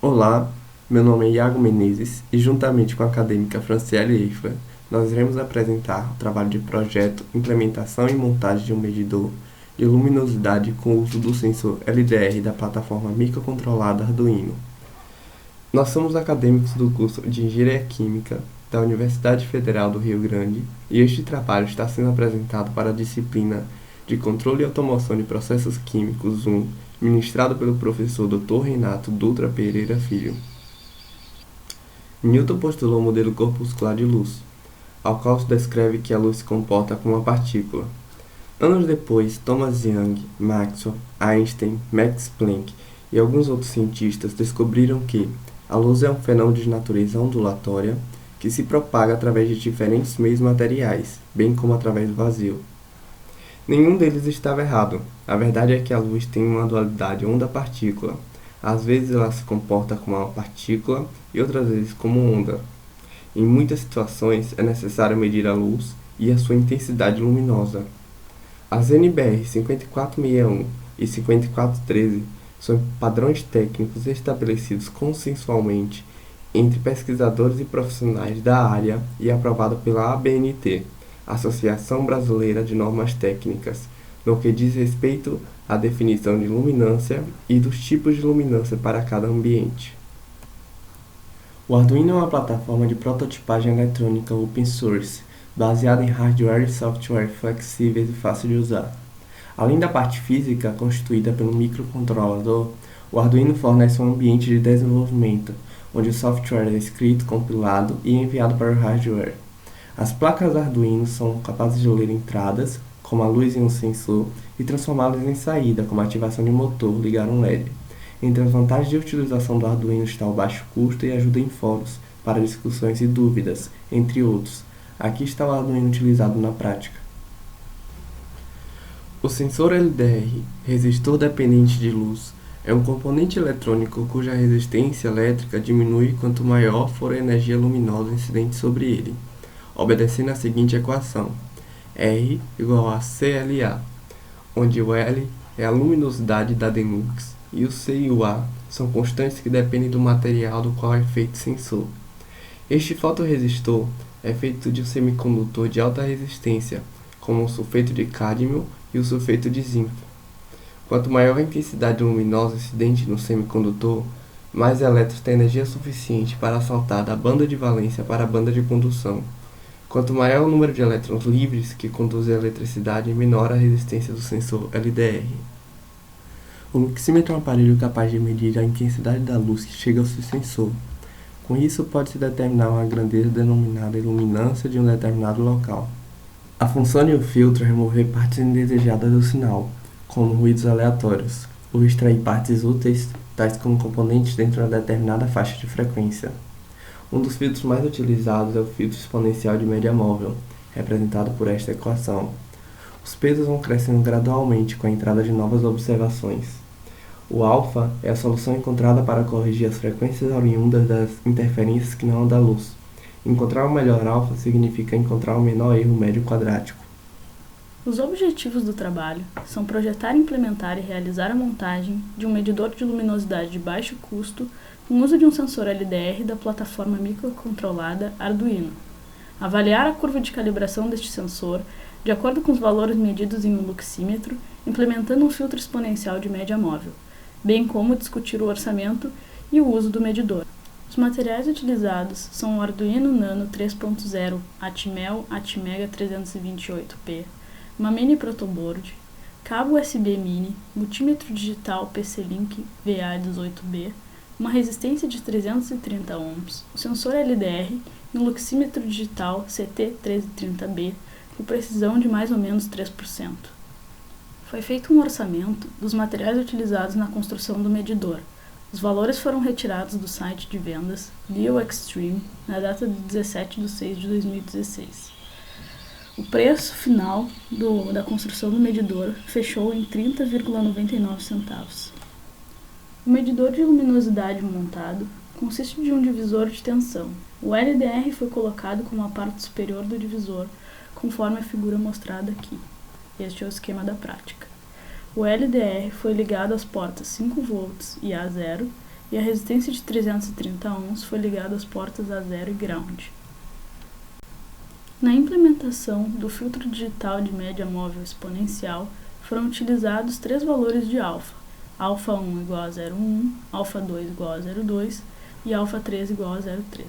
Olá, meu nome é Iago Menezes e juntamente com a acadêmica Franciele Eifler, nós iremos apresentar o trabalho de projeto, implementação e montagem de um medidor de luminosidade com o uso do sensor LDR da plataforma microcontrolada Arduino. Nós somos acadêmicos do curso de Engenharia Química da Universidade Federal do Rio Grande e este trabalho está sendo apresentado para a disciplina de Controle e Automação de Processos Químicos 1, ministrado pelo professor Dr. Renato Dutra Pereira Filho. Newton postulou o modelo corpuscular de luz, ao qual se descreve que a luz se comporta como uma partícula. Anos depois, Thomas Young, Maxwell, Einstein, Max Planck e alguns outros cientistas descobriram que a luz é um fenômeno de natureza ondulatória que se propaga através de diferentes meios materiais, bem como através do vazio. Nenhum deles estava errado. A verdade é que a luz tem uma dualidade onda-partícula. Às vezes ela se comporta como uma partícula e outras vezes como onda. Em muitas situações é necessário medir a luz e a sua intensidade luminosa. As NBR 5461 e 5413 são padrões técnicos estabelecidos consensualmente entre pesquisadores e profissionais da área e aprovado pela ABNT, Associação Brasileira de Normas Técnicas, no que diz respeito à definição de luminância e dos tipos de luminância para cada ambiente. O Arduino é uma plataforma de prototipagem eletrônica open source, baseada em hardware e software flexíveis e fácil de usar. Além da parte física, constituída pelo microcontrolador, o Arduino fornece um ambiente de desenvolvimento, onde o software é escrito, compilado e enviado para o hardware. As placas Arduino são capazes de ler entradas, como a luz em um sensor, e transformá-las em saída, como a ativação de motor, ligar um LED. Entre as vantagens de utilização do Arduino está o baixo custo e ajuda em fóruns para discussões e dúvidas, entre outros. Aqui está o Arduino utilizado na prática. O sensor LDR, resistor dependente de luz, é um componente eletrônico cuja resistência elétrica diminui quanto maior for a energia luminosa incidente sobre ele, obedecendo a seguinte equação: R igual a CLA, onde o L é a luminosidade dada em lux e o C e o A são constantes que dependem do material do qual é feito o sensor. Este fotorresistor é feito de um semicondutor de alta resistência, como o sulfeto de cádmio e o sulfeto de zinco. Quanto maior a intensidade luminosa incidente no semicondutor, mais elétrons tem energia suficiente para saltar da banda de valência para a banda de condução. Quanto maior o número de elétrons livres que conduzem a eletricidade, menor a resistência do sensor LDR. O luxímetro é um aparelho capaz de medir a intensidade da luz que chega ao seu sensor. Com isso, pode-se determinar uma grandeza denominada iluminância de um determinado local. A função de um filtro é remover partes indesejadas do sinal, como ruídos aleatórios, ou extrair partes úteis, tais como componentes dentro de uma determinada faixa de frequência. Um dos filtros mais utilizados é o filtro exponencial de média móvel, representado por esta equação. Os pesos vão crescendo gradualmente com a entrada de novas observações. O alfa é a solução encontrada para corrigir as frequências oriundas das interferências que não da luz. Encontrar o melhor alfa significa encontrar o menor erro médio quadrático. Os objetivos do trabalho são projetar, implementar e realizar a montagem de um medidor de luminosidade de baixo custo com uso de um sensor LDR da plataforma microcontrolada Arduino. Avaliar a curva de calibração deste sensor de acordo com os valores medidos em um luxímetro, implementando um filtro exponencial de média móvel, bem como discutir o orçamento e o uso do medidor. Os materiais utilizados são o Arduino Nano 3.0 Atmel Atmega 328P, uma mini protoboard, cabo USB mini, multímetro digital PC-Link VA18B, uma resistência de 330 ohms, o sensor LDR e um luxímetro digital CT1330B com precisão de mais ou menos 3%. Foi feito um orçamento dos materiais utilizados na construção do medidor. Os valores foram retirados do site de vendas Leo Extreme na data de 17/6/2016. O preço final da construção do medidor fechou em 30,99 centavos. O medidor de luminosidade montado consiste de um divisor de tensão. O LDR foi colocado como a parte superior do divisor, conforme a figura mostrada aqui. Este é o esquema da prática. O LDR foi ligado às portas 5 volts e A0 e a resistência de 330 ohms foi ligada às portas A0 e ground. Na implementação do filtro digital de média móvel exponencial, foram utilizados 3 valores de alfa: alfa1 igual a 0,1, alfa2 igual a 0,2 e alfa3 igual a 0,3.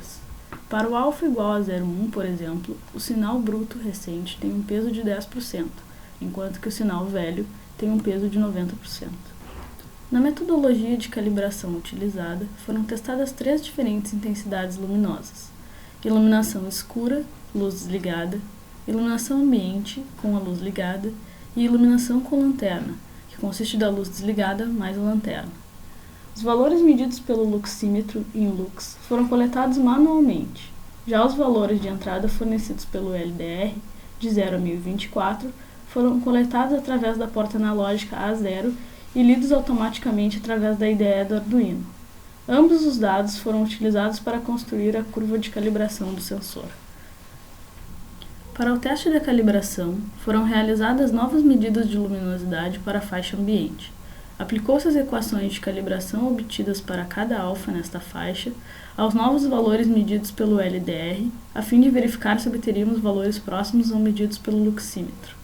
Para o alfa igual a 0,1, por exemplo, o sinal bruto recente tem um peso de 10%, enquanto que o sinal velho tem um peso de 90%. Na metodologia de calibração utilizada, foram testadas 3 diferentes intensidades luminosas: iluminação escura, luz desligada, iluminação ambiente, com a luz ligada, e iluminação com lanterna, que consiste da luz desligada mais a lanterna. Os valores medidos pelo luxímetro em lux foram coletados manualmente. Já os valores de entrada fornecidos pelo LDR, de 0 a 1024, foram coletados através da porta analógica A0 e lidos automaticamente através da IDE do Arduino. Ambos os dados foram utilizados para construir a curva de calibração do sensor. Para o teste da calibração, foram realizadas novas medidas de luminosidade para a faixa ambiente. Aplicou-se as equações de calibração obtidas para cada alfa nesta faixa aos novos valores medidos pelo LDR, a fim de verificar se obteríamos valores próximos aos medidos pelo luxímetro.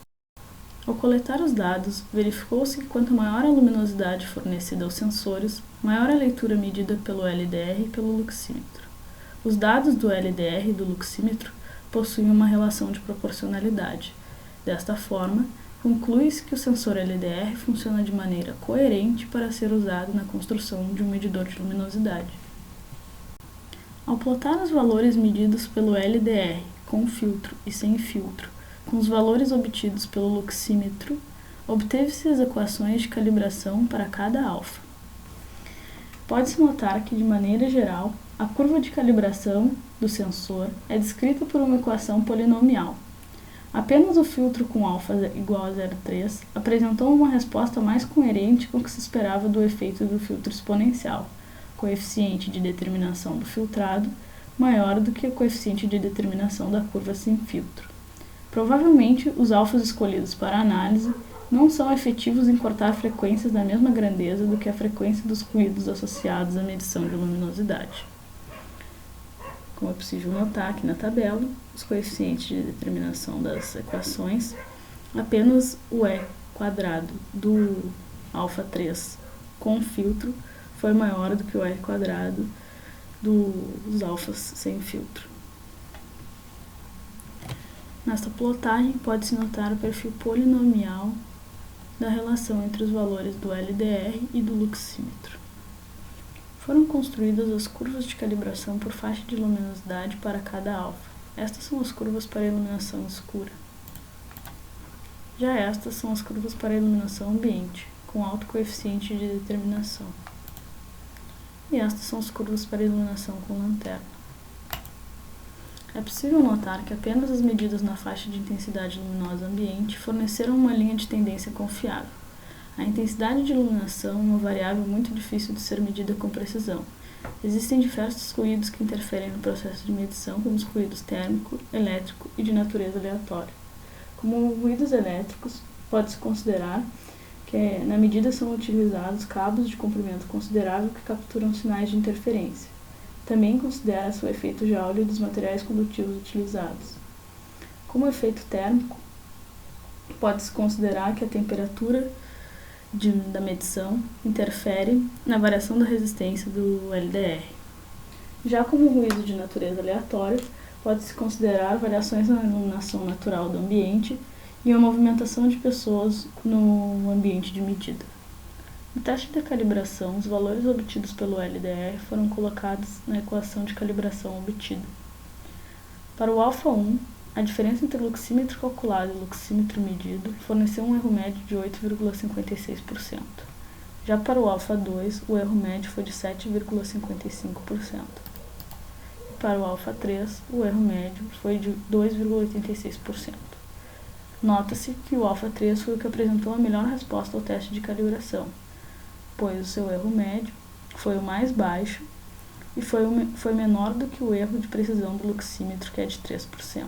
Ao coletar os dados, verificou-se que quanto maior a luminosidade fornecida aos sensores, maior a leitura medida pelo LDR e pelo luxímetro. Os dados do LDR e do luxímetro possuem uma relação de proporcionalidade. Desta forma, conclui-se que o sensor LDR funciona de maneira coerente para ser usado na construção de um medidor de luminosidade. Ao plotar os valores medidos pelo LDR, com filtro e sem filtro, com os valores obtidos pelo luxímetro, obteve-se as equações de calibração para cada alfa. Pode-se notar que, de maneira geral, a curva de calibração do sensor é descrita por uma equação polinomial. Apenas o filtro com alfa igual a 0,3 apresentou uma resposta mais coerente com o que se esperava do efeito do filtro exponencial, coeficiente de determinação do filtrado maior do que o coeficiente de determinação da curva sem filtro. Provavelmente, os alfas escolhidos para a análise não são efetivos em cortar frequências da mesma grandeza do que a frequência dos ruídos associados à medição de luminosidade. Como é possível notar aqui na tabela, os coeficientes de determinação das equações, apenas o E quadrado do alfa 3 com filtro foi maior do que o E quadrado dos alfas sem filtro. Nesta plotagem, pode-se notar o perfil polinomial da relação entre os valores do LDR e do luxímetro. Foram construídas as curvas de calibração por faixa de luminosidade para cada alfa. Estas são as curvas para a iluminação escura. Já estas são as curvas para a iluminação ambiente, com alto coeficiente de determinação. E estas são as curvas para a iluminação com lanterna. É possível notar que apenas as medidas na faixa de intensidade luminosa ambiente forneceram uma linha de tendência confiável. A intensidade de iluminação é uma variável muito difícil de ser medida com precisão. Existem diversos ruídos que interferem no processo de medição, como os ruídos térmico, elétrico e de natureza aleatória. Como ruídos elétricos, pode-se considerar que na medida são utilizados cabos de comprimento considerável que capturam sinais de interferência. Também considera-se o efeito Joule dos materiais condutivos utilizados. Como efeito térmico, pode-se considerar que a temperatura da medição interfere na variação da resistência do LDR. Já como ruído de natureza aleatória, pode-se considerar variações na iluminação natural do ambiente e a movimentação de pessoas no ambiente de medida. No teste da calibração, os valores obtidos pelo LDR foram colocados na equação de calibração obtida. Para o alfa 1, a diferença entre o luxímetro calculado e o luxímetro medido forneceu um erro médio de 8,56%. Já para o alfa 2, o erro médio foi de 7,55%. E para o alfa 3, o erro médio foi de 2,86%. Nota-se que o alfa 3 foi o que apresentou a melhor resposta ao teste de calibração, pois o seu erro médio foi o mais baixo e foi menor do que o erro de precisão do luxímetro, que é de 3%.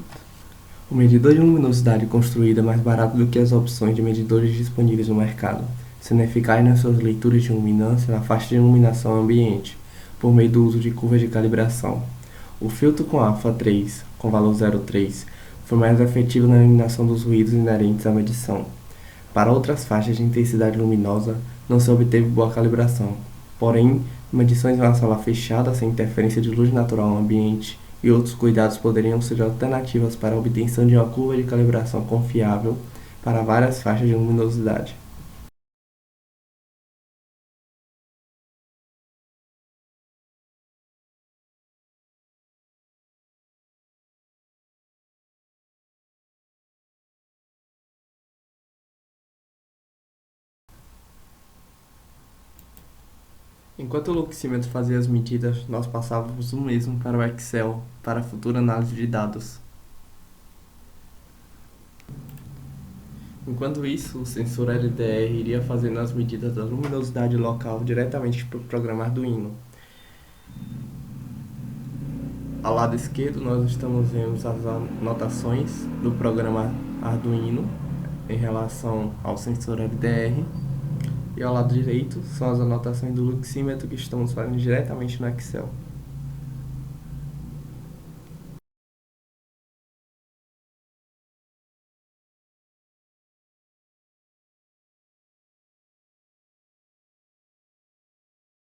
O medidor de luminosidade construído é mais barato do que as opções de medidores disponíveis no mercado. sendo eficaz nas suas leituras de luminância na faixa de iluminação ambiente, por meio do uso de curvas de calibração. O filtro com alfa 3, com valor 0,3, foi mais efetivo na eliminação dos ruídos inerentes à medição. Para outras faixas de intensidade luminosa, não se obteve boa calibração. Porém, medições em uma sala fechada sem interferência de luz natural no ambiente e outros cuidados poderiam ser alternativas para a obtenção de uma curva de calibração confiável para várias faixas de luminosidade. Enquanto o luxímetro fazia as medidas, nós passávamos o mesmo para o Excel, para a futura análise de dados. Enquanto isso, o sensor LDR iria fazendo as medidas da luminosidade local diretamente para o programa Arduino. Ao lado esquerdo, nós estamos vendo as anotações do programa Arduino em relação ao sensor LDR. E ao lado direito são as anotações do luxímetro que estamos fazendo diretamente no Excel.